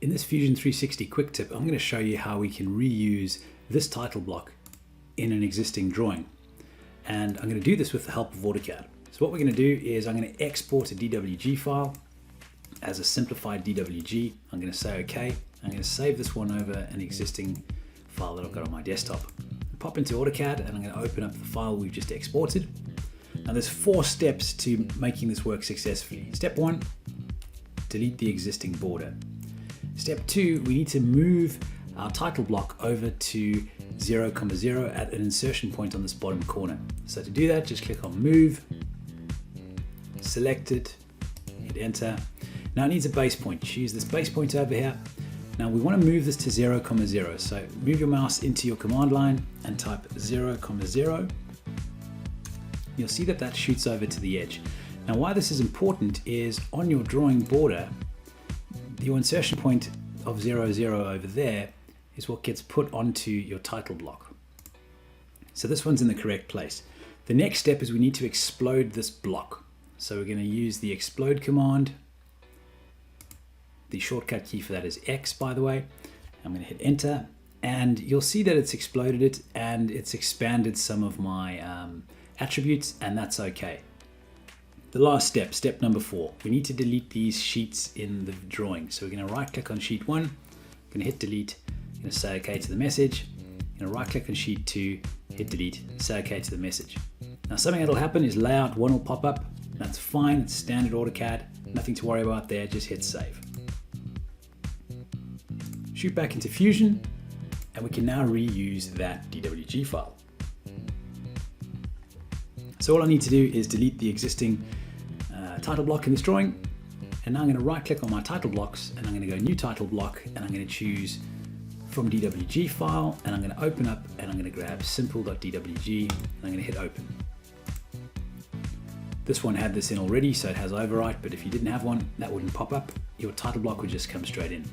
In this Fusion 360 quick tip, I'm going to show you how we can reuse this title block in an existing drawing. And I'm going to do this with the help of AutoCAD. So what we're going to do is I'm going to export a DWG file as a simplified DWG. I'm going to say OK. I'm going to save this one over an existing file that I've got on my desktop. Pop into AutoCAD and I'm going to open up the file we've just exported. Now there's 4 steps to making this work successfully. Step 1, delete the existing border. Step 2, we need to move our title block over to 0,0 at an insertion point on this bottom corner. So to do that, just click on Move, select it, hit Enter. Now it needs a base point. Choose this base point over here. Now we want to move this to 0,0. So move your mouse into your command line and type 0,0. You'll see that that shoots over to the edge. Now why this is important is on your drawing border, your insertion point of 0,0 over there is what gets put onto your title block. So this one's in the correct place. The next step is we need to explode this block. So we're going to use the explode command. The shortcut key for that is X, by the way. I'm going to hit Enter, and you'll see that it's exploded it and it's expanded some of my attributes, and that's okay. The last step, step number 4, we need to delete these sheets in the drawing. So we're going to right click on sheet 1, I'm going to hit delete, I'm going to say OK to the message, I'm going to right click on sheet 2, hit delete, say OK to the message. Now something that'll happen is layout 1 will pop up. That's fine, it's standard AutoCAD, nothing to worry about there, just hit save. Shoot back into Fusion, and we can now reuse that DWG file. So all I need to do is delete the existing title block in this drawing, and now I'm going to right click on my title blocks, and I'm going to go New Title Block, and I'm going to choose from DWG file, and I'm going to open up, and I'm going to grab simple.dwg, and I'm going to hit open. This one had this in already, so it has overwrite, but if you didn't have one, that wouldn't pop up. Your title block would just come straight in.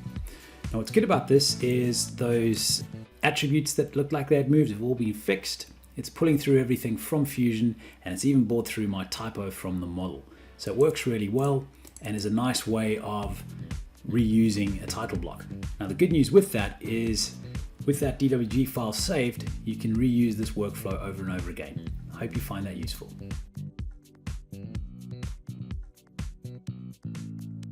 Now what's good about this is those attributes that look like they had moved have all been fixed. It's pulling through everything from Fusion, and it's even brought through my typo from the model. So it works really well and is a nice way of reusing a title block. Now the good news with that is with that DWG file saved, you can reuse this workflow over and over again. I hope you find that useful.